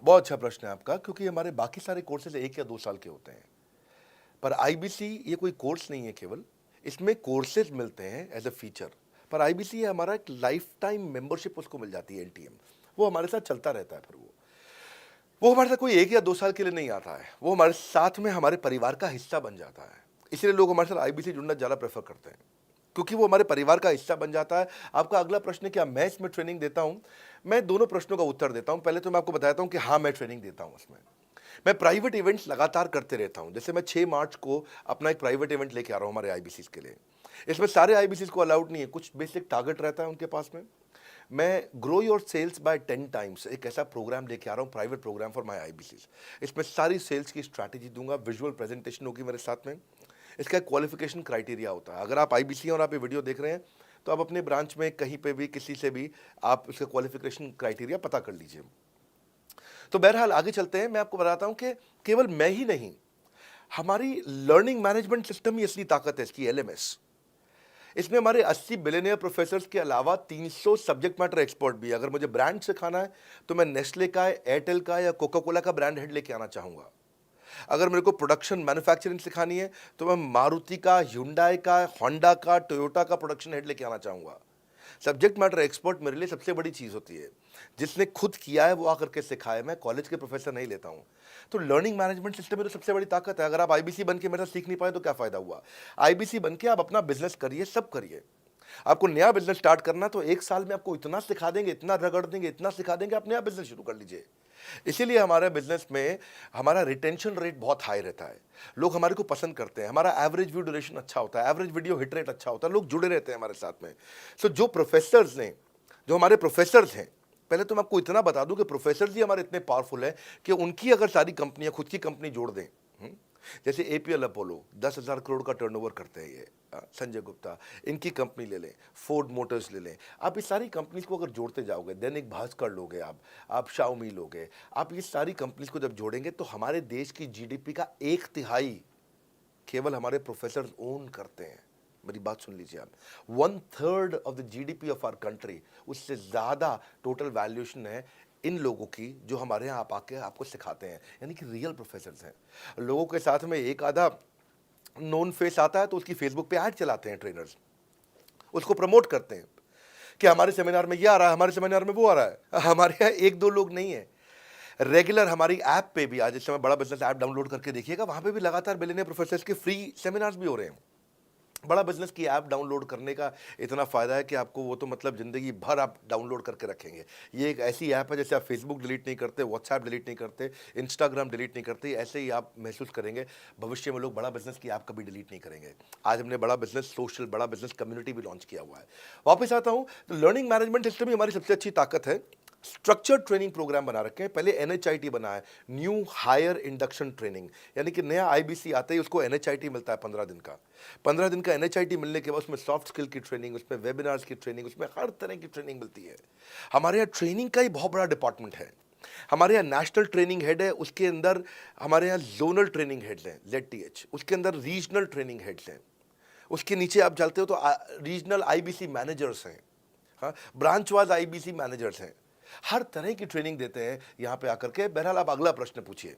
बहुत अच्छा प्रश्न है आपका, क्योंकि हमारे बाकी सारे कोर्सेज 1 या 2 साल के होते हैं, पर आईबीसी ये कोई कोर्स नहीं है केवल, इसमें कोर्सेज मिलते हैं एज अ फीचर। पर आईबीसी हमारा एक लाइफ टाइम मेंबरशिप उसको मिल जाती है, एलटीएम, वो हमारे साथ चलता रहता है। फिर वो हमारे साथ कोई 1 या 2 साल के लिए नहीं आता है, वो हमारे साथ में हमारे परिवार का हिस्सा बन जाता है। इसलिए लोग हमारे साथ आईबीसी जुड़ना ज़्यादा प्रेफर करते हैं, क्योंकि वो हमारे परिवार का हिस्सा बन जाता है। आपका अगला प्रश्न है, क्या मैं इसमें ट्रेनिंग देता हूं? मैं दोनों प्रश्नों का उत्तर देता हूं। पहले तो मैं आपको बताता हूं कि हाँ, मैं ट्रेनिंग देता हूं उसमें। मैं प्राइवेट इवेंट्स लगातार करते रहता हूं। जैसे मैं 6 मार्च को अपना एक प्राइवेट इवेंट लेके आ रहा हूं हमारे आईबीसी के लिए। इसमें सारे आईबीसी को अलाउड नहीं है, कुछ बेसिक टारगेट रहता है उनके पास में। मैं grow your sales by 10 times एक ऐसा प्रोग्राम लेके आ रहा हूँ, private programme for my IBC. इसमें सारी सेल्स की स्ट्रैटेजी दूंगा, विजुअल प्रेजेंटेशन होगी मेरे साथ में। इसका एक क्वालिफिकेशन क्राइटेरिया होता है। अगर आप आईबीसी और आप ये वीडियो देख रहे हैं, तो आप अपने ब्रांच में कहीं पे भी किसी से भी आप इसका क्वालिफिकेशन क्राइटेरिया पता कर लीजिए। तो बहरहाल आगे चलते हैं। मैं आपको बताता हूं कि केवल मैं ही नहीं, हमारी लर्निंग मैनेजमेंट सिस्टम ही असली ताकत है इसकी, एलएमएस। इसमें हमारे 80 बिलियनियर प्रोफेसर्स के अलावा 300 सब्जेक्ट मैटर एक्सपर्ट भी है। अगर मुझे ब्रांड सिखाना है, तो मैं नेस्ले का, एयरटेल का या कोका कोला का ब्रांड हेड लेके आना चाहूंगा। अगर मेरे को प्रोडक्शन मैन्युफैक्चरिंग सिखानी है, तो मैं मारुति का, ह्युंडई का, होंडा का, टोयोटा का प्रोडक्शन हेड लेके आना चाहूंगा। सब्जेक्ट मैटर एक्सपर्ट मेरे लिए सबसे बड़ी चीज़ होती है। जिसने खुद किया है वो आकर के सिखाए। मैं कॉलेज के प्रोफेसर नहीं लेता हूं। तो लर्निंग मैनेजमेंट सिस्टम में तो सबसे बड़ी ताकत है। अगर आप आईबीसी बन के मेरे साथ सीख नहीं पाए तो क्या फ़ायदा हुआ? आईबीसी बन के आप अपना बिजनेस करिए, सब करिए। आपको नया बिजनेस स्टार्ट करना, तो 1 साल में आपको इतना सिखा देंगे, इतना रगड़ देंगे, इतना सिखा देंगे, आप नया बिजनेस शुरू कर लीजिए। इसीलिए हमारे बिजनेस में हमारा रिटेंशन रेट बहुत हाई रहता है। लोग हमारे को पसंद करते हैं। हमारा एवरेज व्यू ड्यूरेशन अच्छा होता है, एवरेज वीडियो हिट रेट अच्छा होता है, लोग जुड़े रहते हैं हमारे साथ में। सो जो हमारे प्रोफेसर्स हैं, पहले तो मैं आपको इतना बता दूं कि प्रोफेसर्स ही हमारे इतने पावरफुल हैं कि उनकी अगर सारी कंपनियां खुद की कंपनी जोड़ दें, जैसे एपीएल अपोलो 10,000 करोड़ का टर्नओवर करते हैं ये, संजय गुप्ता, इनकी कंपनी ले लें, फोर्ड मोटर्स ले लें। आप इस सारी कंपनीज को अगर जोड़ते जाओगे, दैनिक भास्कर लोगे, आप शाओमी लोगे, आप ये सारी कंपनीज को जब जोड़ेंगे, तो हमारे देश की जीडीपी का 1/3 केवल हमारे प्रोफेसर ओन करते हैं। मेरी बात सुन लीजिए आप, 1/3 of the GDP of our country, उससे ज्यादा टोटल वैल्यूएशन है इन लोगों की, जो हमारे यहाँ आप आके आपको सिखाते हैं, यानी कि रियल प्रोफेसर्स हैं। लोगों के साथ में एक आधा नोन फेस आता है, तो उसकी फेसबुक पे ऐड चलाते हैं ट्रेनर्स, उसको प्रमोट करते हैं कि हमारे सेमिनार में ये आ रहा है, हमारे सेमिनार में वो आ रहा है। हमारे यहाँ 1-2 लोग नहीं है, रेगुलर हमारी ऐप पे भी, आज इस समय बड़ा बिजनेस ऐप डाउनलोड करके देखिएगा, वहां पे भी लगातार बिलियनियर प्रोफेसर्स के फ्री सेमिनार्स भी हो रहे हैं। बड़ा बिजनेस की ऐप डाउनलोड करने का इतना फ़ायदा है कि आपको वो तो मतलब ज़िंदगी भर आप डाउनलोड करके रखेंगे। ये एक ऐसी ऐप है, जैसे आप फेसबुक डिलीट नहीं करते, व्हाट्सएप डिलीट नहीं करते, इंस्टाग्राम डिलीट नहीं करते, ऐसे ही आप महसूस करेंगे। भविष्य में लोग बड़ा बिजनेस की ऐप कभी डिलीट नहीं करेंगे। आज हमने बड़ा बिजनेस सोशल, बड़ा बिजनेस कम्युनिटी भी लॉन्च किया हुआ है। वापस आता हूँ, तो लर्निंग मैनेजमेंट सिस्टम ही हमारी सबसे अच्छी ताकत है। स्ट्रक्चर्ड ट्रेनिंग प्रोग्राम बना रखे हैं। पहले एनएचआईटी बना है, न्यू हायर इंडक्शन ट्रेनिंग, यानी कि नया आईबीसी आता है, उसको एनएचआईटी मिलता है 15 दिन का। 15 दिन का एनएचआईटी मिलने के बाद उसमें सॉफ्ट स्किल की ट्रेनिंग, उसमें वेबिनार्स की ट्रेनिंग, उसमें हर तरह की ट्रेनिंग मिलती है। हमारे यहाँ ट्रेनिंग का ही बहुत बड़ा डिपार्टमेंट है। हमारे यहाँ नेशनल ट्रेनिंग हेड है, उसके अंदर हमारे यहाँ जोनल ट्रेनिंग हेड्स हैं, ZTH, उसके अंदर रीजनल ट्रेनिंग हेड्स हैं, उसके नीचे आप चलते हो तो रीजनल आईबीसी मैनेजर्स हैं, हाँ, ब्रांच वाइज आईबीसी मैनेजर्स हैं। हर तरह की ट्रेनिंग देते हैं यहाँ पे आकर के। बहरहाल आप अगला प्रश्न पूछिए।